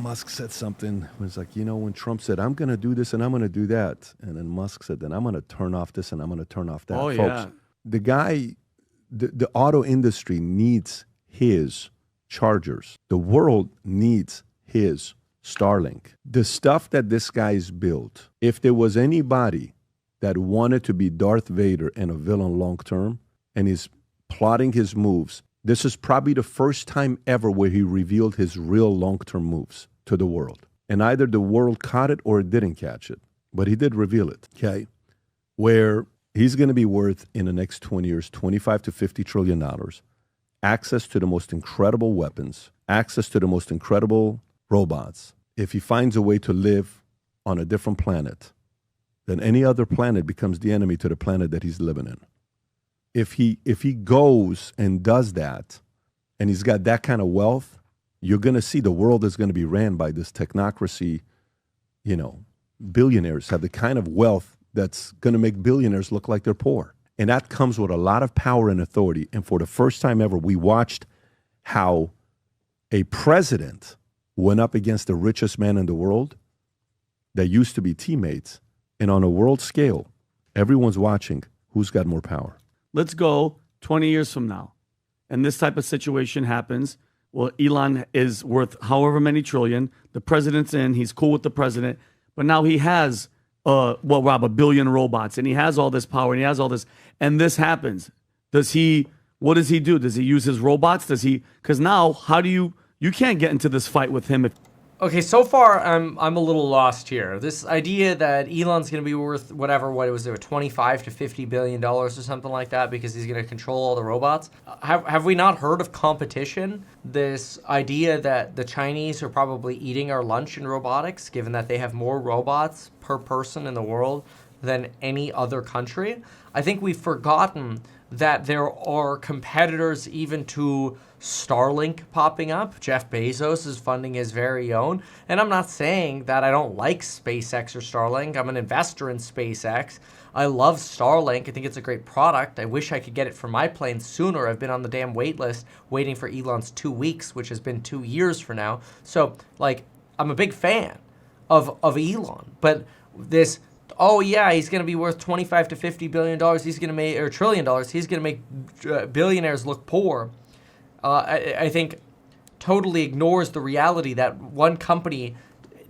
Musk said something. It was like, when Trump said, I'm going to do this and I'm going to do that. And then Musk said, then I'm going to turn off this and I'm going to turn off that. Oh, Folks, yeah. the guy, the auto industry needs his chargers. The world needs his Starlink. The stuff that this guy's built, if there was anybody that wanted to be Darth Vader and a villain long term and is plotting his moves, this is probably the first time ever where he revealed his real long-term moves to the world. And either the world caught it or it didn't catch it. But he did reveal it, okay? Where he's going to be worth in the next 20 years, $25 to $50 trillion, access to the most incredible weapons, access to the most incredible robots. If he finds a way to live on a different planet, then any other planet becomes the enemy to the planet that he's living in. If he goes and does that, and he's got that kind of wealth, you're going to see the world is going to be ran by this technocracy. Billionaires have the kind of wealth that's going to make billionaires look like they're poor. And that comes with a lot of power and authority. And for the first time ever, we watched how a president went up against the richest man in the world that used to be teammates. And on a world scale, everyone's watching who's got more power. Let's go 20 years from now, and this type of situation happens. Well, Elon is worth however many trillion. The president's in. He's cool with the president. But now he has, Rob, 1 billion robots, and he has all this power, and he has all this. And this happens. What does he do? Does he use his robots? Because now, you can't get into this fight with him. Okay, so far I'm a little lost here. This idea that Elon's going to be worth whatever, what was there, 25 to 50 billion dollars or something like that because he's going to control all the robots. Have we not heard of competition? This idea that the Chinese are probably eating our lunch in robotics, given that they have more robots per person in the world than any other country. I think we've forgotten that there are competitors even to Starlink popping up. Jeff Bezos is funding his very own. And I'm not saying that I don't like SpaceX or Starlink. I'm an investor in SpaceX. I love Starlink. I think it's a great product. I wish I could get it for my plane sooner. I've been on the damn wait list waiting for Elon's 2 weeks, which has been 2 years for now. So, I'm a big fan of Elon. But this, oh yeah, he's going to be worth 25 to 50 billion dollars. He's going to make, or $1 trillion. He's going to make billionaires look poor. I think totally ignores the reality that one company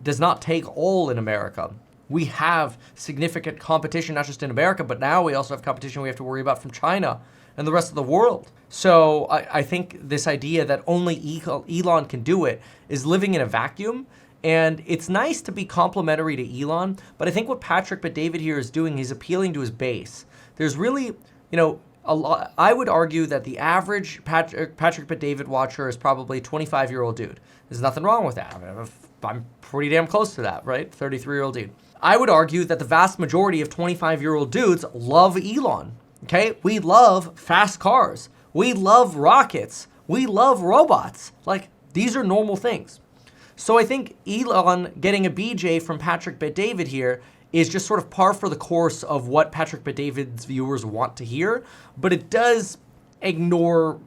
does not take all in America. We have significant competition, not just in America, but now we also have competition we have to worry about from China and the rest of the world. So I think this idea that only Elon can do it is living in a vacuum. And it's nice to be complimentary to Elon, but I think what Patrick Bet-David here is doing, he's appealing to his base. There's really, I would argue that the average Patrick Bet-David watcher is probably a 25-year-old dude. There's nothing wrong with that. I'm pretty damn close to that, right? 33-year-old dude. I would argue that the vast majority of 25-year-old dudes love Elon, okay? We love fast cars. We love rockets. We love robots. These are normal things. So I think Elon getting a BJ from Patrick Bet-David here is just sort of par for the course of what Patrick Bet-David's viewers want to hear, but it does ignore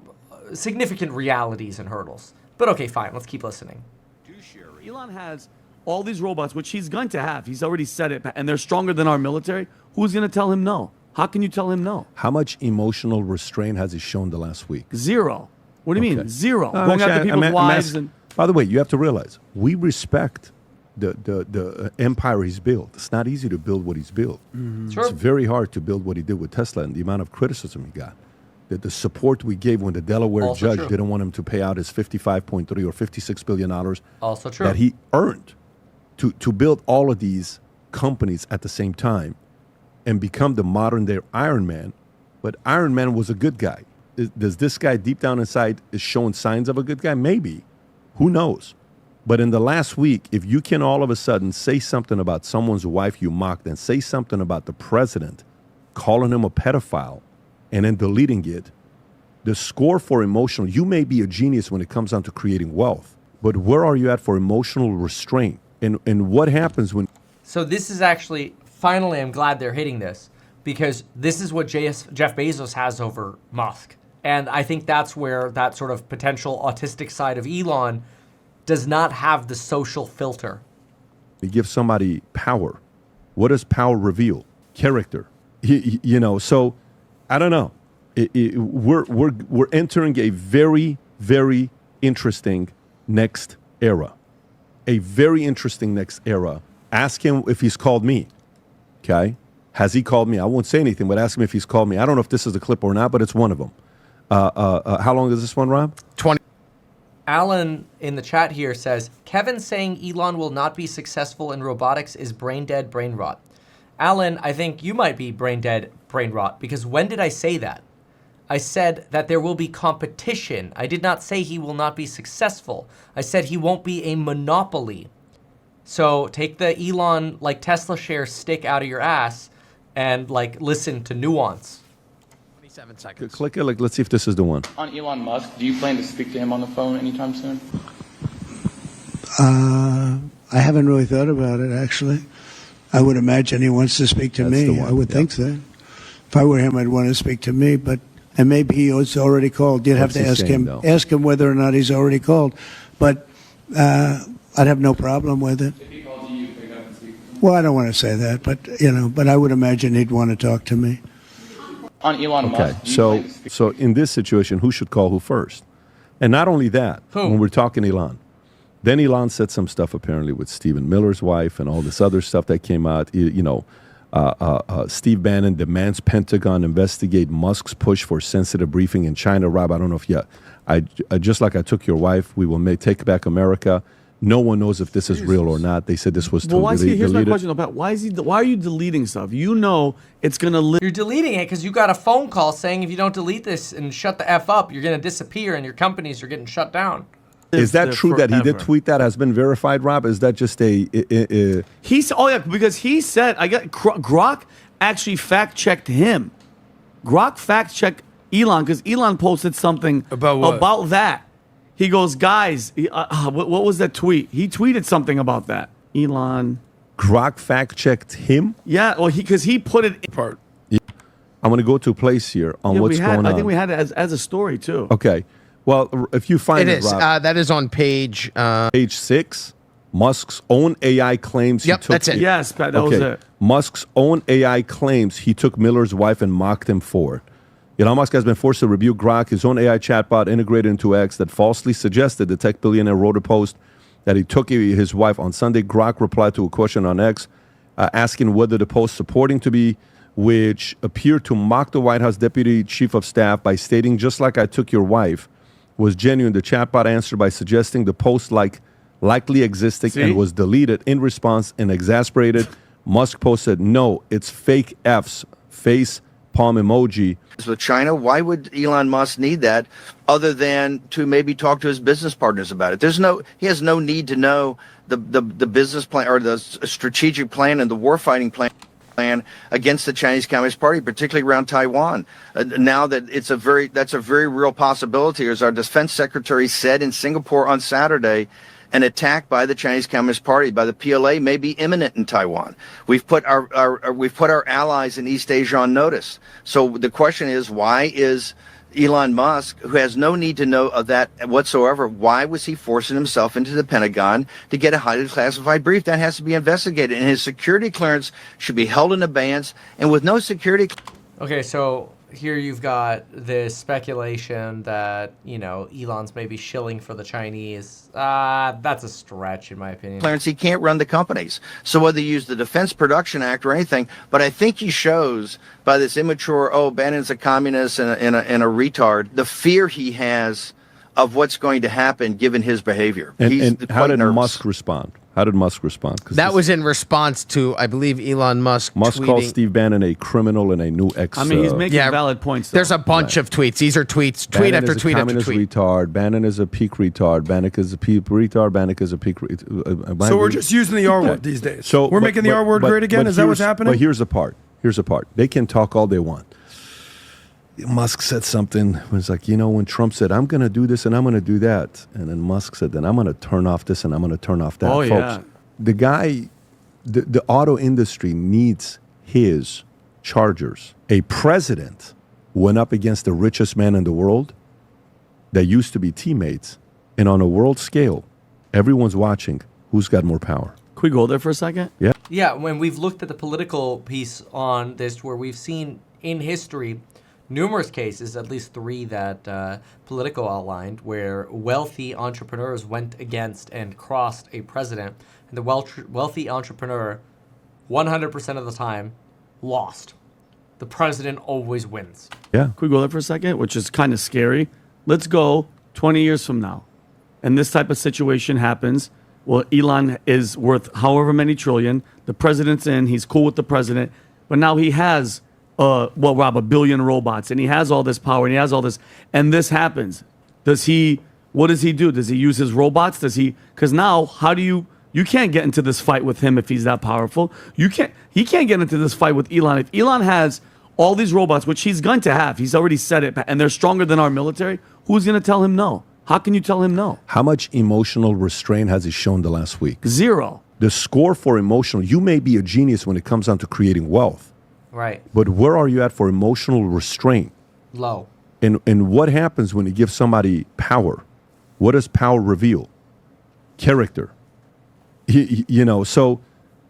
significant realities and hurdles. But okay, fine, let's keep listening. Elon has all these robots, which he's going to have. He's already said it, and they're stronger than our military. Who's going to tell him no? How can you tell him no? How much emotional restraint has he shown the last week? Zero. What do you mean? Zero. Going after people's wives and... By the way, you have to realize, we respect the empire he's built. It's not easy to build what he's built. Mm-hmm. Sure. It's very hard to build what he did with Tesla and the amount of criticism he got. The support we gave when the Delaware Also judge true. didn't want him to pay out his $55.3 or $56 billion Also true. that he earned to build all of these companies at the same time and become the modern day Iron Man. But Iron Man was a good guy. Does this guy deep down inside is showing signs of a good guy? Maybe. Who knows? But in the last week, if you can all of a sudden say something about someone's wife you mocked and say something about the president, calling him a pedophile, and then deleting it, the score for emotional, you may be a genius when it comes down to creating wealth, but where are you at for emotional restraint? And what happens when... So this is actually, finally, I'm glad they're hitting this, because this is what Jeff Bezos has over Musk. And I think that's where that sort of potential autistic side of Elon does not have the social filter. You give somebody power. What does power reveal? Character. So I don't know. We're entering a very, very interesting next era. A very interesting next era. Ask him if he's called me. Okay? Has he called me? I won't say anything, but ask him if he's called me. I don't know if this is a clip or not, but it's one of them. How long is this one, Rob? 20. Alan in the chat here says, Kevin saying Elon will not be successful in robotics is brain dead, brain rot. Alan, I think you might be brain dead, brain rot, because when did I say that? I said that there will be competition. I did not say he will not be successful. I said he won't be a monopoly. So take the Elon, like Tesla share stick out of your ass and like listen to nuance. 27 seconds. Click it. Let's see if this is the one. On Elon Musk, do you plan to speak to him on the phone anytime soon? I haven't really thought about it, actually. I would imagine he wants to speak to That's me. the one, I would yeah. think so. If I were him, I'd want to speak to me, and maybe he was already called. You'd have What's to he ask saying, him. though? Ask him whether or not he's already called. But I'd have no problem with it. If he calls you, pick up and speak to him. Well, I don't want to say that, but I would imagine he'd want to talk to me. On Elon Okay, Musk, do you plan to speak so in this situation, who should call who first? And not only that, when we're talking Elon, then Elon said some stuff apparently with Stephen Miller's wife and all this other stuff that came out. Steve Bannon demands Pentagon investigate Musk's push for sensitive briefing in China. Rob, I don't know if I just like I took your wife, we will take back America. No one knows if this is real or not. They said this was Well, here's my deleted. question about why are you deleting stuff? You know it's gonna live. You're deleting it because you got a phone call saying if you don't delete this and shut the F up, you're going to disappear and your companies are getting shut down. Is that true that he did forever. tweet that has been verified, Rob? Is that just a Because he said Grok actually fact checked him. Grok fact checked Elon because Elon posted something About what? about that. He goes, guys, what was that tweet? He tweeted something about that. Elon. Grok fact checked him? Yeah, well, because he put it. Part. I'm going to go to a place here on Yeah, what's going on. I think we had it as a story too. Okay. Well, if you find It it, is. Rob, That is on page. page 6, Musk's own AI claims Yep, he took... that's it. Yes, Pat, that was it. Musk's own AI claims he took Miller's wife and mocked him for it. Elon Musk has been forced to rebuke Grok, his own AI chatbot integrated into X that falsely suggested the tech billionaire wrote a post that he took his wife on Sunday. Grok replied to a question on X asking whether the post supporting to be, which appeared to mock the White House Deputy Chief of Staff by stating, just like I took your wife, was genuine. The chatbot answered by suggesting the post likely existed and was deleted. In response, and exasperated, Musk posted, no, it's fake F's, face palm emoji. With China, why would Elon Musk need that other than to maybe talk to his business partners about it? He has no need to know the business plan or the strategic plan and the warfighting plan against the Chinese Communist Party, particularly around Taiwan. Now that that's a very real possibility, as our defense secretary said in Singapore on Saturday. An attack by the Chinese Communist Party, by the PLA, may be imminent in Taiwan. We've put our allies in East Asia on notice. So the question is, why is Elon Musk, who has no need to know of that whatsoever, why was he forcing himself into the Pentagon to get a highly classified brief? That has to be investigated, and his security clearance should be held in abeyance. And with no security, Okay, so here you've got this speculation that, Elon's maybe shilling for the Chinese. That's a stretch, in my opinion. clearance, he can't run the companies. So whether you use the Defense Production Act or anything, but I think he shows by this immature, Bannon's a communist and a retard, the fear he has of what's going to happen given his behavior. And how quite did nervous. Musk respond? How did Musk respond? That was in response to, I believe, Elon Musk Musk tweeting. called Steve Bannon a criminal and a new ex. I mean, he's making Yeah, valid points. There's though. a bunch of tweets. These are tweets, tweet Bannon after is tweet a after communist tweet. retard. Bannon is a peak retard. Bannon is a peak retard. Bannon is a peak retard. So we're just using the R word these days. So we're making the R word great again. Is that what's happening? But here's the part. They can talk all they want. Musk said something. It was like, when Trump said, I'm going to do this and I'm going to do that. And then Musk said, then I'm going to turn off this and I'm going to turn off that. Oh, Folks, yeah. the guy, the auto industry needs his chargers. A president went up against the richest man in the world that used to be teammates. And on a world scale, Everyone's watching. Who's got more power? Can we go there for a second? Yeah. Yeah, when we've looked at the political piece on this, where we've seen in history numerous cases, at least 3 that Politico outlined, where wealthy entrepreneurs went against and crossed a president, and the wealthy entrepreneur, 100% of the time, lost. The president always wins. Yeah. Can we go there for a second? Which is kind of scary. Let's go 20 years from now, and this type of situation happens. Well, Elon is worth however many trillion. The president's in. He's cool with the president. But now he has, Rob, 1 billion robots. And he has all this power. And he has all this. And this happens. What does he do? Does he use his robots? Because now, you can't get into this fight with him if he's that powerful. He can't get into this fight with Elon. If Elon has all these robots, which he's going to have, he's already said it, and they're stronger than our military, who's going to tell him no? How can you tell him no? How much emotional restraint has he shown the last week? 0. The score for emotional, you may be a genius when it comes down to creating wealth. Right. But where are you at for emotional restraint? Low. And what happens when you give somebody power? What does power reveal? Character. So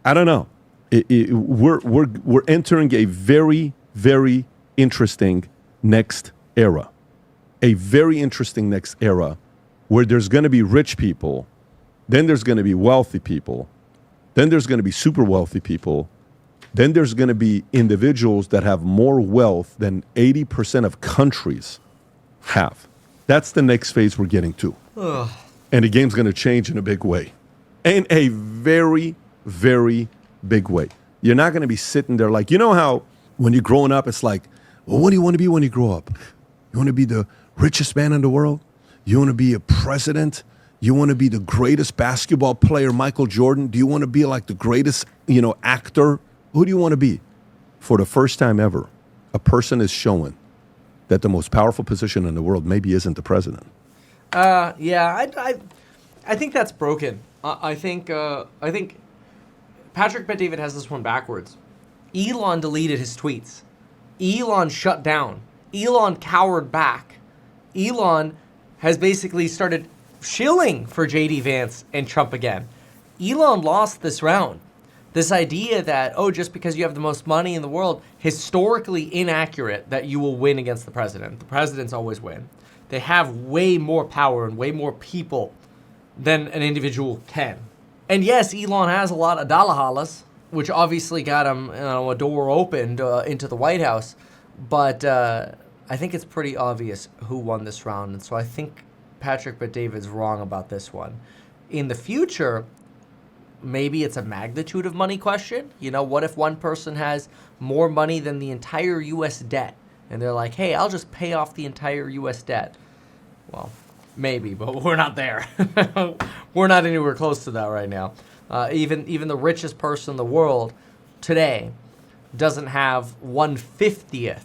I don't know. We're entering a very, very interesting next era. A very interesting next era where there's going to be rich people, then there's going to be wealthy people, then there's going to be super wealthy people, then there's going to be individuals that have more wealth than 80% of countries have. That's the next phase we're getting to. Ugh. And the game's going to change in a big way. In a very, very big way. You're not going to be sitting there like, you know how when you're growing up, it's like, well, what do you want to be when you grow up? You want to be the richest man in the world? You want to be a president? You want to be the greatest basketball player, Michael Jordan? Do you want to be like the greatest, actor? Who do you want to be? For the first time ever, a person is showing that the most powerful position in the world maybe isn't the president. Yeah, I think that's broken. I think Patrick Bet-David has this one backwards. Elon deleted his tweets. Elon shut down. Elon cowered back. Elon has basically started shilling for J.D. Vance and Trump again. Elon lost this round. This idea that, just because you have the most money in the world, historically inaccurate that you will win against the president. The presidents always win. They have way more power and way more people than an individual can. And yes, Elon has a lot of Dallahallas, which obviously got him a door opened into the White House. But I think it's pretty obvious who won this round. And so I think Patrick Bet-David's wrong about this one. In the future, maybe it's a magnitude of money question. What if one person has more money than the entire U.S. debt? And they're like, hey, I'll just pay off the entire U.S. debt. Well, maybe, but we're not there. We're not anywhere close to that right now. Even the richest person in the world today doesn't have 1/50th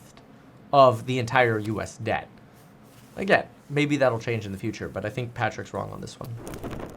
of the entire U.S. debt. Again, maybe that'll change in the future, but I think Patrick's wrong on this one.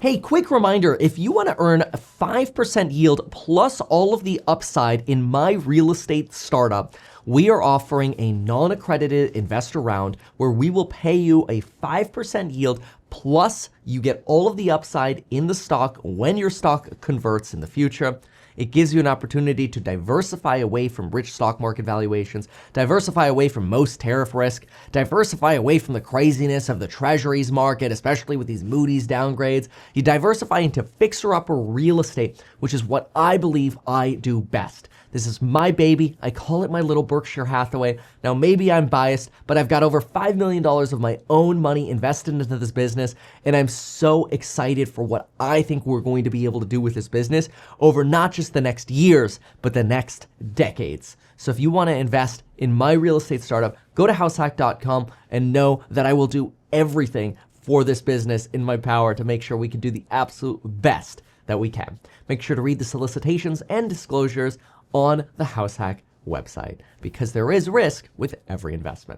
Hey, quick reminder, if you want to earn a 5% yield plus all of the upside in my real estate startup, we are offering a non-accredited investor round where we will pay you a 5% yield plus you get all of the upside in the stock when your stock converts in the future. It gives you an opportunity to diversify away from rich stock market valuations, diversify away from most tariff risk, diversify away from the craziness of the treasuries market, especially with these Moody's downgrades. You diversify into fixer-upper real estate, which is what I believe I do best. This is my baby. I call it my little Berkshire Hathaway. Now, maybe I'm biased, but I've got over $5 million of my own money invested into this business, and I'm so excited for what I think we're going to be able to do with this business over not just the next years, but the next decades. So if you want to invest in my real estate startup, go to househack.com and know that I will do everything for this business in my power to make sure we can do the absolute best that we can. Make sure to read the solicitations and disclosures on the Househack website because there is risk with every investment.